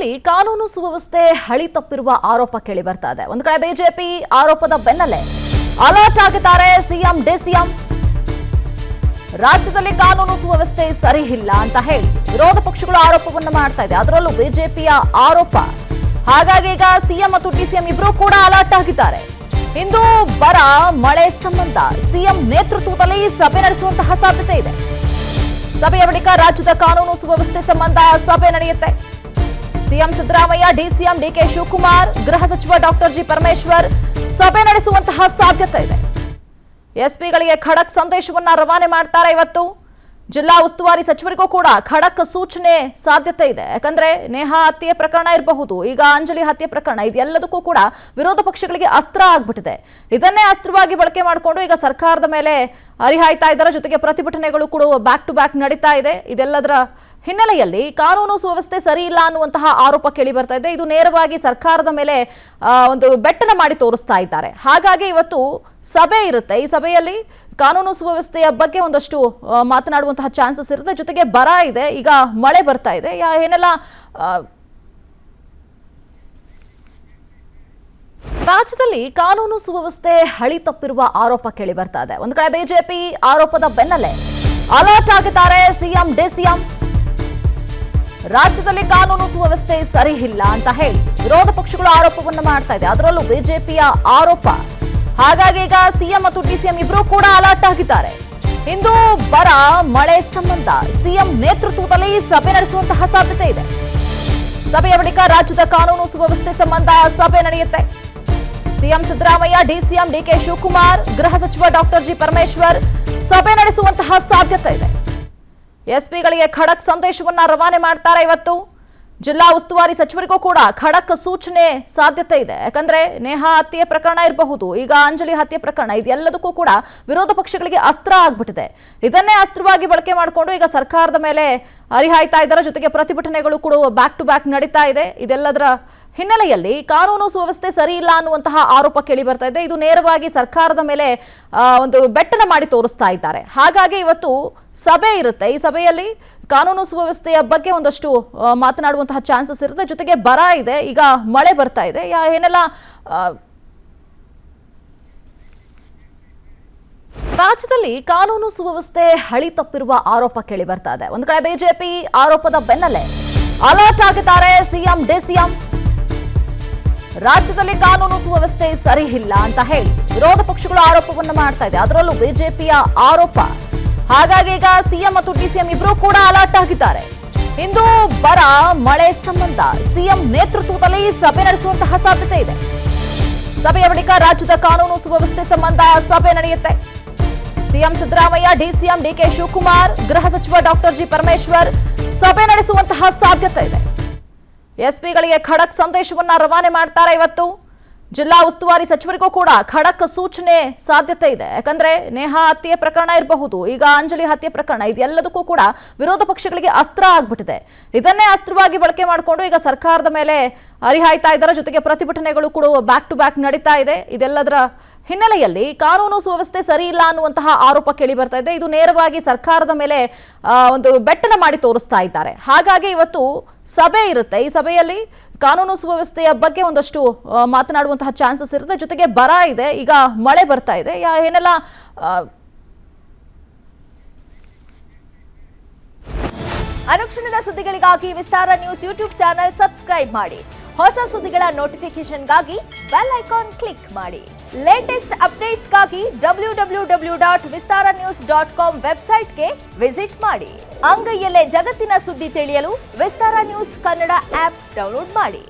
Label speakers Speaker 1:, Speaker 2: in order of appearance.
Speaker 1: ರಾಜ್ಯದಲ್ಲಿ ಕಾನೂನು ಸುವ್ಯವಸ್ಥೆ ಹಳಿ ತಪ್ಪಿರುವ ಆರೋಪ ಕೇಳಿ ಬರ್ತಾ ಇದೆ. ಒಂದು ಕಡೆ ಬಿಜೆಪಿ ಆರೋಪದ ಬೆನ್ನಲ್ಲೇ ಅಲರ್ಟ್ ಆಗಿದ್ದಾರೆ ಸಿಎಂ ಡಿಸಿಎಂ. ರಾಜ್ಯದಲ್ಲಿ ಕಾನೂನು ಸುವ್ಯವಸ್ಥೆ ಸರಿ ಇಲ್ಲ ಅಂತ ಹೇಳಿ ವಿರೋಧ ಪಕ್ಷಗಳು ಆರೋಪವನ್ನು ಮಾಡ್ತಾ ಇದೆ. ಅದರಲ್ಲೂ ಬಿಜೆಪಿಯ ಆರೋಪ. ಹಾಗಾಗಿ ಈಗ ಸಿಎಂ ಮತ್ತು ಡಿಸಿಎಂ ಇಬ್ರು ಕೂಡ ಅಲರ್ಟ್ ಆಗಿದ್ದಾರೆ. ಇಂದು ಬರ ಮಳೆ ಸಂಬಂಧ ಸಿಎಂ ನೇತೃತ್ವದಲ್ಲಿ ಸಭೆ ನಡೆಸುವಂತಹ ಸಾಧ್ಯತೆ ಇದೆ. ಸಭೆಯ ಬಳಿಕ ರಾಜ್ಯದ ಕಾನೂನು ಸುವ್ಯವಸ್ಥೆ ಸಂಬಂಧ ಸಭೆ ನಡೆಯುತ್ತೆ. CM Siddaramaiah, DCM D K Shivakumar, ಗೃಹ ಸಚಿವ ಡಾಕ್ಟರ್ ಜಿ ಪರಮೇಶ್ವರ್ ಸಭೆ ನಡೆಸುವಂತಹ ಸಾಧ್ಯತೆ ಇದೆ. ಎಸ್ಪಿಗಳಿಗೆ ಖಡಕ್ ಸಂದೇಶವನ್ನ ರವಾನೆ ಮಾಡ್ತಾರೆ. ಇವತ್ತು ಜಿಲ್ಲಾ ಉಸ್ತುವಾರಿ ಸಚಿವರಿಗೂ ಕೂಡ ಖಡಕ್ ಸೂಚನೆ ಸಾಧ್ಯತೆ ಇದೆ. ಯಾಕಂದ್ರೆ ನೇಹಾ ಹತ್ಯೆ ಪ್ರಕರಣ ಇರಬಹುದು, ಈಗ ಅಂಜಲಿ ಹತ್ಯೆ ಪ್ರಕರಣ, ಇದೆಲ್ಲದಕ್ಕೂ ಕೂಡ ವಿರೋಧ ಪಕ್ಷಗಳಿಗೆ ಅಸ್ತ್ರ ಆಗ್ಬಿಟ್ಟಿದೆ. ಇದನ್ನೇ ಅಸ್ತ್ರವಾಗಿ ಬಳಕೆ ಮಾಡಿಕೊಂಡು ಈಗ ಸರ್ಕಾರದ ಮೇಲೆ ಹರಿಹಾಯ್ತಾ ಇದ್ದಾರೆ. ಜೊತೆಗೆ ಪ್ರತಿಭಟನೆಗಳು ಕೂಡ ಬ್ಯಾಕ್ ಟು ಬ್ಯಾಕ್ ನಡೀತಾ ಇದೆ. ಇದೆಲ್ಲದರ ಹಿನ್ನೆಲೆಯಲ್ಲಿ ಕಾನೂನು ಸುವ್ಯವಸ್ಥೆ ಸರಿ ಇಲ್ಲ ಅನ್ನುವಂತಹ ಆರೋಪ ಕೇಳಿ ಬರ್ತಾ ಇದೆ. ಇದು ನೇರವಾಗಿ ಸರ್ಕಾರದ ಮೇಲೆ ಒಂದು ಬೆಟ್ಟನ ಮಾಡಿ ತೋರಿಸ್ತಾ ಇದ್ದಾರೆ. ಹಾಗಾಗಿ ಇವತ್ತು ಸಭೆ ಇರುತ್ತೆ. ಈ ಸಭೆಯಲ್ಲಿ ಕಾನೂನು ಸುವ್ಯವಸ್ಥೆಯ ಬಗ್ಗೆ ಒಂದಷ್ಟು ಮಾತನಾಡುವಂತಹ ಚಾನ್ಸಸ್ ಇರುತ್ತೆ. ಜೊತೆಗೆ ಬರ ಇದೆ, ಈಗ ಮಳೆ ಬರ್ತಾ ಇದೆ, ಏನೆಲ್ಲ ರಾಜ್ಯದಲ್ಲಿ ಕಾನೂನು ಸುವ್ಯವಸ್ಥೆ ಹಳಿ ತಪ್ಪಿರುವ ಆರೋಪ ಕೇಳಿ ಬರ್ತಾ ಇದೆ. ಒಂದು ಕಡೆ ಬಿಜೆಪಿ ಆರೋಪದ ಬೆನ್ನಲ್ಲೇ ಅಲರ್ಟ್ ಆಗಿದ್ದಾರೆ ಸಿಎಂ ಡಿಸಿಎಂ. ರಾಜ್ಯದಲ್ಲಿ ಕಾನೂನು ಸುವ್ಯವಸ್ಥೆ ಸರಿ ಇಲ್ಲ ಅಂತ ಹೇಳಿ ವಿರೋಧ ಪಕ್ಷಗಳು ಆರೋಪವನ್ನು ಮಾಡ್ತಾ ಇದೆ. ಅದರಲ್ಲೂ ಬಿಜೆಪಿಯ ಆರೋಪ. ಹಾಗಾಗಿ ಈಗ ಸಿಎಂ ಮತ್ತು ಡಿಸಿಎಂ ಇಬ್ರು ಕೂಡ ಅಲರ್ಟ್ ಆಗಿದ್ದಾರೆ. ಇಂದು ಬರ ಮಳೆ ಸಂಬಂಧ ಸಿಎಂ ನೇತೃತ್ವದಲ್ಲಿ ಸಭೆ ನಡೆಸುವಂತಹ ಸಾಧ್ಯತೆ ಇದೆ. ಸಭೆಯ ಬಳಿಕ ರಾಜ್ಯದ ಕಾನೂನು ಸುವ್ಯವಸ್ಥೆ ಸಂಬಂಧ ಸಭೆ ನಡೆಯುತ್ತೆ. CM Siddaramaiah, DCM D K Shivakumar, ಗೃಹ ಸಚಿವ ಡಾಕ್ಟರ್ ಜಿ ಪರಮೇಶ್ವರ್ ಸಭೆ ನಡೆಸುವಂತಹ ಸಾಧ್ಯತೆ ಇದೆ. ಎಸ್ಪಿಗಳಿಗೆ ಖಡಕ್ ಸಂದೇಶವನ್ನ ರವಾನೆ ಮಾಡ್ತಾರೆ. ಇವತ್ತು ಜಿಲ್ಲಾ ಉಸ್ತುವಾರಿ ಸಚಿವರಿಗೂ ಕೂಡ ಖಡಕ್ ಸೂಚನೆ ಸಾಧ್ಯತೆ ಇದೆ. ಯಾಕಂದ್ರೆ ನೇಹಾ ಹತ್ಯೆ ಪ್ರಕರಣ ಇರಬಹುದು, ಈಗ ಅಂಜಲಿ ಹತ್ಯೆ ಪ್ರಕರಣ, ಇದೆಲ್ಲದಕ್ಕೂ ಕೂಡ ವಿರೋಧ ಪಕ್ಷಗಳಿಗೆ ಅಸ್ತ್ರ ಆಗ್ಬಿಟ್ಟಿದೆ. ಇದನ್ನೇ ಅಸ್ತ್ರವಾಗಿ ಬಳಕೆ ಮಾಡಿಕೊಂಡು ಈಗ ಸರ್ಕಾರದ ಮೇಲೆ ಹರಿಹಾಯ್ತಾ ಇದ್ದಾರೆ. ಜೊತೆಗೆ ಪ್ರತಿಭಟನೆಗಳು ಕೂಡ ಬ್ಯಾಕ್ ಟು ಬ್ಯಾಕ್ ನಡೀತಾ ಇದೆ. ಇದೆಲ್ಲದರ ಹಿನ್ನೆಲೆಯಲ್ಲಿ ಕಾನೂನು ಸುವ್ಯವಸ್ಥೆ ಸರಿ ಇಲ್ಲ ಅನ್ನುವಂತಹ ಆರೋಪ ಕೇಳಿ ಬರ್ತಾ ಇದೆ. ಇದು ನೇರವಾಗಿ ಸರ್ಕಾರದ ಮೇಲೆ ಒಂದು ಬೆಟ್ಟನ ಮಾಡಿ ತೋರಿಸ್ತಾ ಇದ್ದಾರೆ. ಹಾಗಾಗಿ ಇವತ್ತು ಸಭೆ ಇರುತ್ತೆ. ಈ ಸಭೆಯಲ್ಲಿ ಕಾನೂನು ಸುವ್ಯವಸ್ಥೆಯ ಬಗ್ಗೆ ಒಂದಷ್ಟು ಮಾತನಾಡುವಂತಹ ಚಾನ್ಸಸ್ ಇರುತ್ತೆ. ಜೊತೆಗೆ ಬರ ಇದೆ, ಈಗ ಮಳೆ ಬರ್ತಾ ಇದೆ, ಏನೆಲ್ಲ ರಾಜ್ಯದಲ್ಲಿ ಕಾನೂನು ಸುವ್ಯವಸ್ಥೆ ಹಳಿ ತಪ್ಪಿರುವ ಆರೋಪ ಕೇಳಿ ಬರ್ತಾ ಇದೆ. ಒಂದು ಕಡೆ ಬಿಜೆಪಿ ಆರೋಪದ ಬೆನ್ನಲ್ಲೇ ಅಲರ್ಟ್ ಆಗಿದ್ದಾರೆ ಸಿಎಂ ಡಿಸಿಎಂ. ರಾಜ್ಯದಲ್ಲಿ ಕಾನೂನು ಸುವ್ಯವಸ್ಥೆ ಸರಿ ಇಲ್ಲ ಅಂತ ಹೇಳಿ ವಿರೋಧ ಪಕ್ಷಗಳು ಆರೋಪವನ್ನು ಮಾಡ್ತಾ ಇದೆ. ಅದರಲ್ಲೂ ಬಿಜೆಪಿಯ ಆರೋಪ. ಹಾಗಾಗಿ ಈಗ ಸಿಎಂ ಮತ್ತು ಡಿಸಿಎಂ ಇಬ್ರು ಕೂಡ ಅಲರ್ಟ್ ಆಗಿದ್ದಾರೆ. ಇಂದು ಬರ ಮಳೆ ಸಂಬಂಧ ಸಿಎಂ ನೇತೃತ್ವದಲ್ಲಿ ಸಭೆ ನಡೆಸುವಂತಹ ಸಾಧ್ಯತೆ ಇದೆ. ಸಭೆಯ ಬಳಿಕ ರಾಜ್ಯದ ಕಾನೂನು ಸುವ್ಯವಸ್ಥೆ ಸಂಬಂಧ ಸಭೆ ನಡೆಯುತ್ತೆ. CM Siddaramaiah, DCM D K Shivakumar, ಗೃಹ ಸಚಿವ ಡಾಕ್ಟರ್ ಜಿ ಪರಮೇಶ್ವರ್ ಸಭೆ ನಡೆಸುವಂತಹ ಸಾಧ್ಯತೆ ಇದೆ. ಎಸ್ಪಿಗಳಿಗೆ ಖಡಕ್ ಸಂದೇಶವನ್ನ ರವಾನೆ ಮಾಡ್ತಾರೆ. ಇವತ್ತು ಜಿಲ್ಲಾ ಉಸ್ತುವಾರಿ ಸಚಿವರಿಗೂ ಕೂಡ ಖಡಕ್ ಸೂಚನೆ ಸಾಧ್ಯತೆ ಇದೆ. ಯಾಕಂದ್ರೆ ನೇಹಾ ಹತ್ಯೆ ಪ್ರಕರಣ ಇರಬಹುದು, ಈಗ ಅಂಜಲಿ ಹತ್ಯೆ ಪ್ರಕರಣ, ಇದೆಲ್ಲದಕ್ಕೂ ಕೂಡ ವಿರೋಧ ಪಕ್ಷಗಳಿಗೆ ಅಸ್ತ್ರ ಆಗ್ಬಿಟ್ಟಿದೆ. ಇದನ್ನೇ ಅಸ್ತ್ರವಾಗಿ ಬಳಕೆ ಮಾಡಿಕೊಂಡು ಈಗ ಸರ್ಕಾರದ ಮೇಲೆ ಹರಿಹಾಯ್ತಾ ಇದ್ದಾರೆ. ಜೊತೆಗೆ ಪ್ರತಿಭಟನೆಗಳು ಕೂಡ ಬ್ಯಾಕ್ ಟು ಬ್ಯಾಕ್ ನಡೀತಾ ಇದೆ. ಇದೆಲ್ಲದರ ಹಿನ್ನೆಲೆಯಲ್ಲಿ ಕಾನೂನು ಸುವ್ಯವಸ್ಥೆ ಸರಿ ಇಲ್ಲ ಅನ್ನುವಂತಹ ಆರೋಪ ಕೇಳಿ ಬರ್ತಾ ಇದೆ. ಇದು ನೇರವಾಗಿ ಸರ್ಕಾರದ ಮೇಲೆ ಒಂದು ಬೆಟ್ಟನ ಮಾಡಿ ತೋರಿಸ್ತಾ ಇದ್ದಾರೆ. ಹಾಗಾಗಿ ಇವತ್ತು ಸಭೆ ಇರುತ್ತೆ. ಈ ಸಭೆಯಲ್ಲಿ ಕಾನೂನು ಸುವ್ಯವಸ್ಥೆಯ ಬಗ್ಗೆ ಒಂದಷ್ಟು ಮಾತನಾಡುವಂತಹ ಚಾನ್ಸಸ್ ಇರುತ್ತೆ. ಜೊತೆಗೆ ಬರ ಇದೆ, ಈಗ ಮಳೆ ಬರ್ತಾ ಇದೆ, ಏನೆಲ್ಲ
Speaker 2: ಅನುಕ್ಷಣದ ಸುದ್ದಿಗಳಿಗಾಗಿ ವಿಸ್ತಾರ ನ್ಯೂಸ್ ಯೂಟ್ಯೂಬ್ ಚಾನೆಲ್ ಸಬ್ಸ್ಕ್ರೈಬ್ ಮಾಡಿ. ಹೊಸ ಸುದ್ದಿಗಳ ನೋಟಿಫಿಕೇಶನ್ಗಾಗಿ ಬೆಲ್ ಐಕಾನ್ ಕ್ಲಿಕ್ ಮಾಡಿ. ಲೇಟೆಸ್ಟ್ ಅಪ್ಡೇಟ್ಸ್ಗಾಗಿ www.vistaranews.com ವೆಬ್ಸೈಟ್ಗೆ ವಿಸಿಟ್ ಮಾಡಿ. ಅಂಗೈಯಲ್ಲೇ ಜಗತ್ತಿನ ಸುದ್ದಿ ತಿಳಿಯಲು ವಿಸ್ತಾರ ನ್ಯೂಸ್ ಕನ್ನಡ ಆಪ್ ಡೌನ್ಲೋಡ್ ಮಾಡಿ.